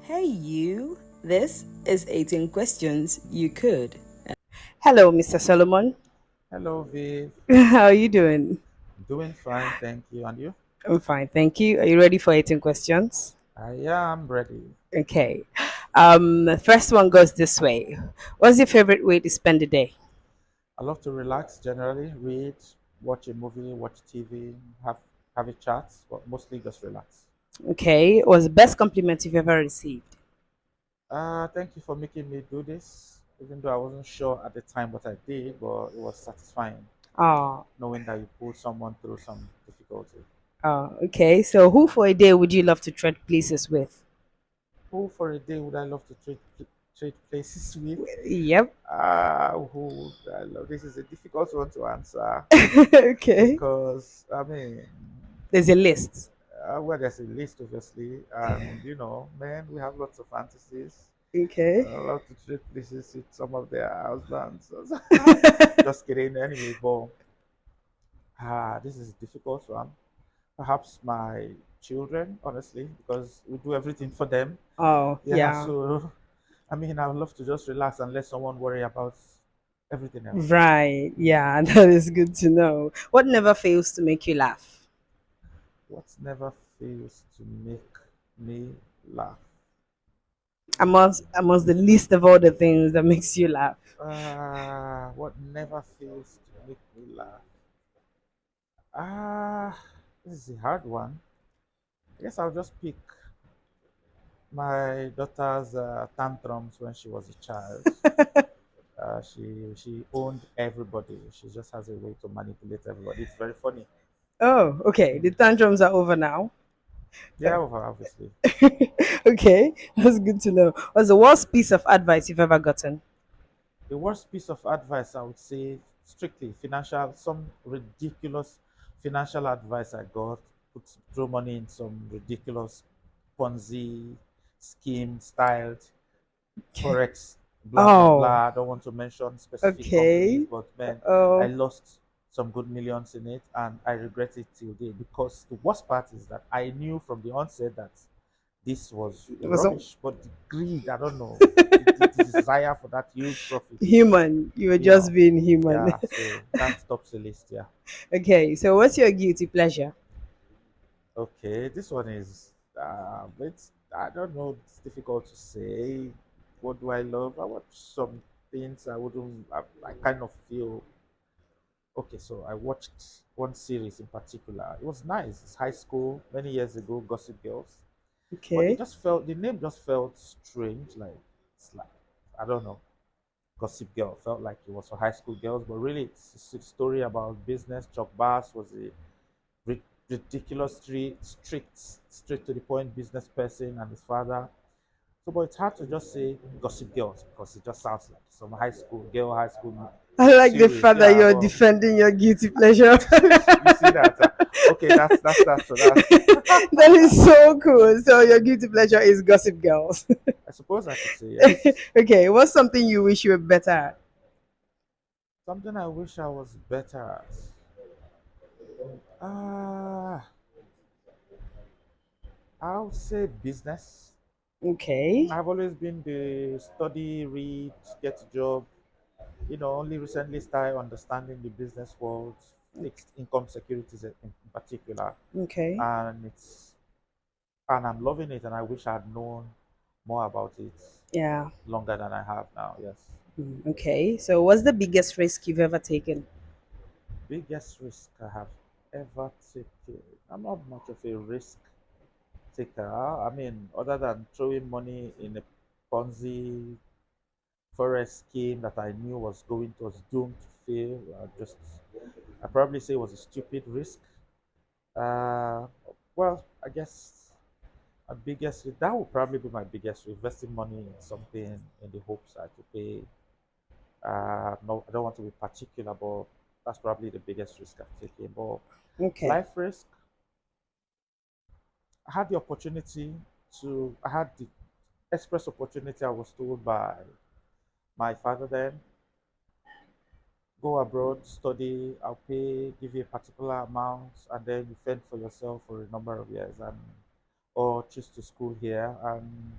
Hey you, this is 18 questions you could. Hello, Mr. Solomon. Hello, Viv. How are you doing? Doing fine, thank you. And you? I'm fine, thank you. Are you ready for 18 questions? I am ready. Okay. The first one goes this way. What's your favorite way to spend the day? I love to relax generally, read, watch a movie, watch TV, have a chat, but mostly just relax. Okay. What's the best compliment you've ever received? Thank you for making me do this, even though I wasn't sure at the time what I did, but it was satisfying Oh, knowing that you pulled someone through some difficulty. okay. So, who for a day would you love to trade places with? Who for a day would I love to trade places with? Yep. Who would I love? This is a difficult one to answer Okay. because I mean, There's a list. well, there's a list, obviously, and man, we have lots of fantasies. Okay. I love to trade places with some of their husbands. Just kidding. Anyway, but this is a difficult one. Perhaps my children, honestly, because we do everything for them. Oh, Yeah, yeah. so I mean, I would love to just relax and let someone worry about everything else. Right. Yeah, that is good to know. What never fails to make you laugh? What never fails to make me laugh? Amongst the list of all the things that makes you laugh. What never fails to make me laugh? Ah, this is a hard one. I guess I'll just pick my daughter's tantrums when she was a child. She owned everybody. She just has a way to manipulate everybody. It's very funny. Oh, okay. The Mm. tantrums are over now. Yeah, well, obviously. Okay, that's good to know. What's the worst piece of advice you've ever gotten? The worst piece of advice I would say, strictly financial, some ridiculous financial advice I got, put throw money in some ridiculous Ponzi scheme styled forex, blah blah Oh, blah. I don't want to mention specific companies, okay. but man, I Oh, lost some good millions in it, and I regret it till date because the worst part is that I knew from the onset that this was it was rubbish, but the greed, I don't know, the desire for that huge profit, human. You were you just know, being human. yeah. So that tops the list, yeah. Okay, so what's your guilty pleasure? Okay, this one is it's I don't know, it's difficult to say. What do I love? I watch some things I wouldn't I kind of feel okay, so I watched one series in particular. It was nice. It's high school, many years ago, Gossip Girls. But it Okay. just felt the name just felt strange, like it's like I don't know. Gossip Girl felt like it was for high school girls, but really it's a story about business. Chuck Bass was a ridiculously strict, straight to the point business person and his father. So, but it's hard to just say Gossip Girls because it just sounds like some high school I like the series. fact that Yeah, you're but defending your guilty pleasure. you see that? Okay, that's that. So that's That is so cool. So your guilty pleasure is Gossip Girls. I suppose I could say yes. Okay, what's something you wish you were better at? Something I wish I was better at. Ah, I would say business. Okay. I've always been the study, read, get a job. Only recently started understanding the business world, fixed income securities in particular, Okay. and and I'm loving it. And I wish I had known more about it Yeah. longer than I have now. Yes, Okay. So what's the biggest risk you've ever taken? biggest risk I have ever taken. I'm not much of a risk taker. I mean, other than throwing money in a Ponzi forest scheme that I knew was doomed to fail. I probably say it was a stupid risk. Uh, well, I guess that would probably be my biggest risk, investing money in something in the hopes I could pay. No, I don't want to be particular, but that's probably the biggest risk I've taken. But Okay. life risk, I had the express opportunity I was told by my father then, go abroad, study, I'll pay, give you a particular amount, and then you fend for yourself for a number of years, and or choose to school here. And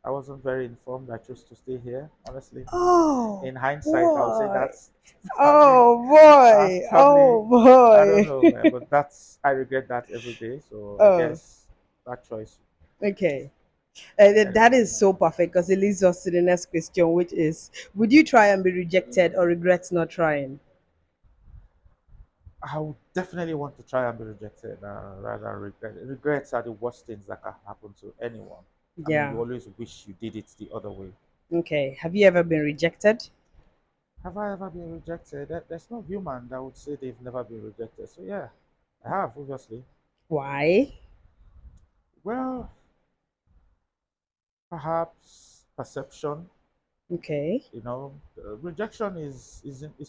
I wasn't very informed. I chose to stay here, honestly. Oh, In hindsight, I would say boy. that's probably, Oh, boy. probably, Oh, I don't know, boy. man, but I regret that every day. So I Oh, guess that choice. okay. That Anyway, is so perfect because it leads us to the next question, which is: would you try and be rejected or regret not trying? I would definitely want to try and be rejected rather than regret. Regrets are the worst things that can happen to anyone. I mean, Yeah. you always wish you did it the other way. Okay. Have you ever been rejected? Have I ever been rejected? There's no human that would say they've never been rejected. So yeah, I have obviously. Why? Well, perhaps perception. Okay. Rejection is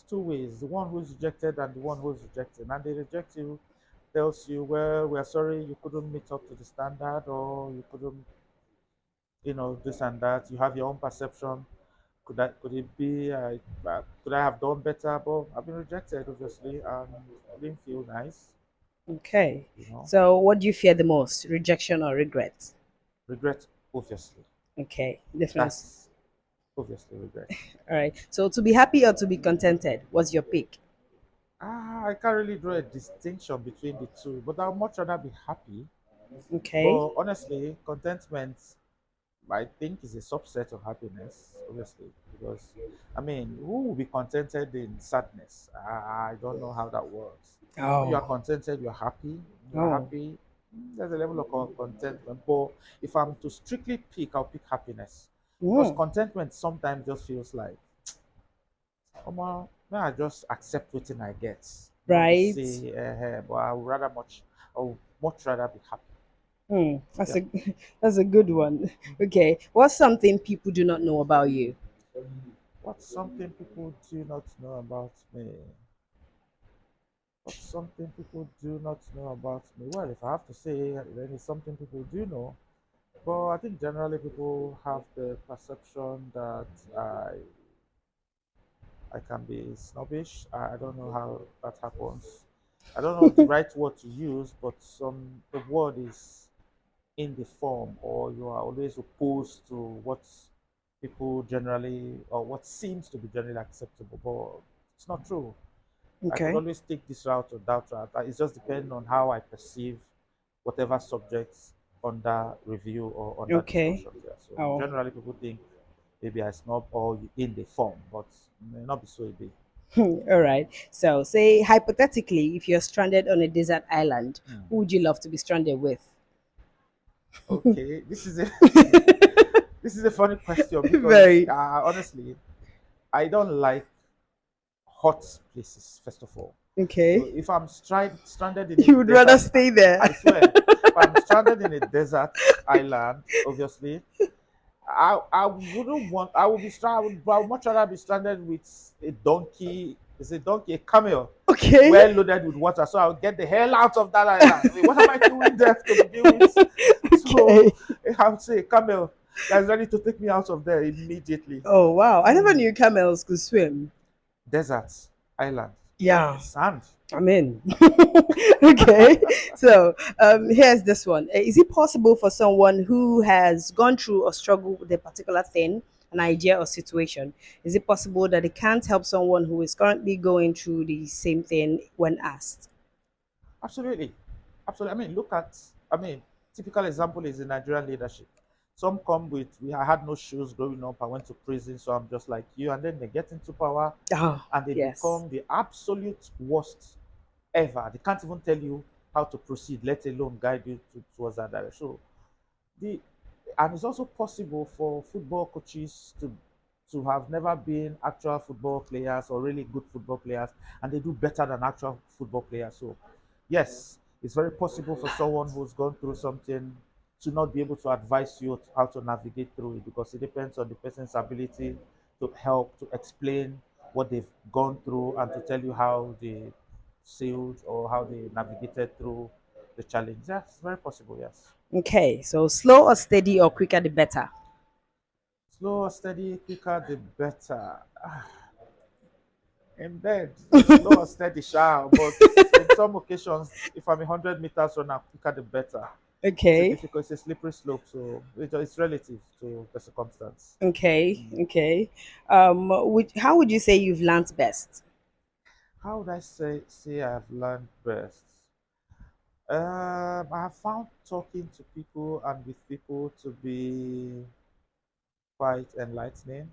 two ways: the one who's rejected and the one who's rejected. And they reject you, tells you, well, we're sorry you couldn't meet up to the standard, or you couldn't, this and that. You have your own perception. Could it be? Could I have done better? But I've been rejected, obviously, and it didn't feel nice. Okay. You know, So, what do you fear the most, rejection or regret? regret, obviously. Okay. Difference. That's obviously regret. All right. So, to be happy or to be contented, what's your pick? I can't really draw a distinction between the two, but I'd much rather be happy. Okay. But honestly, contentment, I think, is a subset of happiness, obviously, because I mean, who will be contented in sadness? I don't know how that works. When you are Oh. contented, you're happy. You are Oh. happy. There's a level of contentment. But if I'm to strictly pick, I'll pick happiness, because Mm. contentment sometimes just feels like, come on, may I just accept what I get. Not be Right. say, but I would much rather be happy. Hmm. Yeah. That's a good one. Okay. What's something people do not know about you? What's something people do not know about me? What's something people do not know about me? Well, if I have to say, then it's something people do know. But I think generally people have the perception that I can be snobbish. I don't know how that happens. I don't know the right word to use, but the word is in the form, or you are always opposed to what people generally, or what seems to be generally acceptable, but it's not true. I could Okay. always take this route or that route. It's just depending on how I perceive whatever subjects under review or under Okay. discussion. Yeah. So Oh. generally people think maybe I snob or in the form, but it may not be so big. All right. So, say hypothetically, if you're stranded on a desert island, Hmm. who would you love to be stranded with? Okay, this is a this is a funny question because Very. honestly, I don't like hot places, first of all. So Okay. if I'm stranded in a You would rather desert, stay there. I swear, if I'm stranded in a desert island, obviously, I wouldn't want. I would be stranded. I would much rather be stranded with a donkey. Is a donkey a camel, well Okay. loaded with water? So I'll get the hell out of that island. I mean, what am I doing there to begin with? So Okay. I would say a camel that is ready to take me out of there immediately. Oh, wow. I never Hmm. knew camels could swim. Desert island, Yeah. sand. I'm in. Okay. So, here's this one. Is it possible for someone who has gone through or struggled with a particular thing, an idea or situation, is it possible that they can't help someone who is currently going through the same thing when asked? Absolutely. Absolutely. Typical example is the Nigerian leadership. Some come with, I had no shoes growing up. I went to prison, so I'm just like you. And then they get into power Oh, and they yes. become the absolute worst ever. They can't even tell you how to proceed, let alone guide you towards that direction. So the and it's also possible for football coaches to have never been actual football players or really good football players, and they do better than actual football players. So yes, it's very possible for someone who's gone through something to not be able to advise you how to navigate through it, because it depends on the person's ability to help to explain what they've gone through and to tell you how they sailed or how they navigated through the challenge. Yes, it's very possible. Yes. Okay. So, slow or steady or quicker the better? Slow, steady, quicker the better. In bed, slow, steady, sharp. But in some occasions, if I'm 100 meters runner, quicker the better. It's a Okay. difficult, it's a slippery slope, so it's relative to the circumstance. Okay. Mm. Okay. How would you say you've learnt best? How would I say I've learned best? I have found talking to people and with people to be quite enlightening.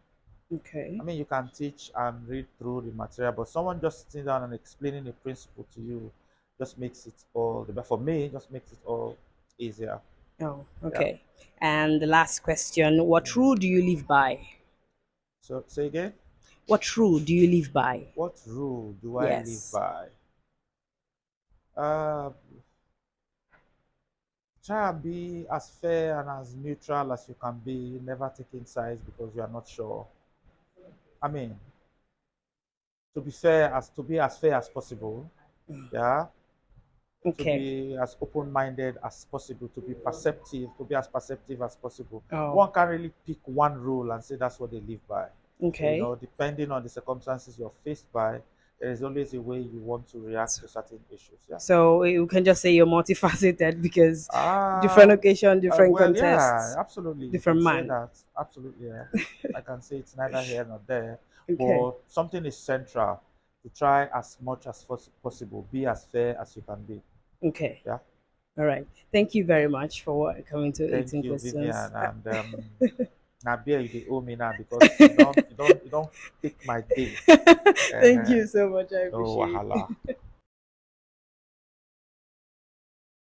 I Okay. mean, you can teach and read through the material, but someone just sitting down and explaining a principle to you just makes it all the better. For me, it just makes it all easier. Oh, Yeah. okay. And the last question, what Mm. rule do you live by? So say again, What rule do you live by? what rule do I live Yes. by? Uh, Try and be as fair and as neutral as you can be, never taking sides because you are not sure. I mean, to be as fair as possible, yeah, to Okay. be as open-minded as possible, to be as perceptive as possible. Oh, One can't really pick one rule and say that's what they live by. okay. Depending on the circumstances you're faced by, there is always a way you want to react So, to certain issues. Yeah. so you can just say you're multifaceted because different Um, occasion, different well, yeah, contexts, absolutely. You can different say man. that. Absolutely, yeah. I can say it's neither here nor there, Okay. but something is central to try as much as possible, be as fair as you can be. Okay. Yeah. All right. Thank you very much for coming to Thank 18 you, questions. Vivian, and now beer you dey owe me now because you don't take my day. Thank Uh-huh. you so much. I No appreciate wahala. it.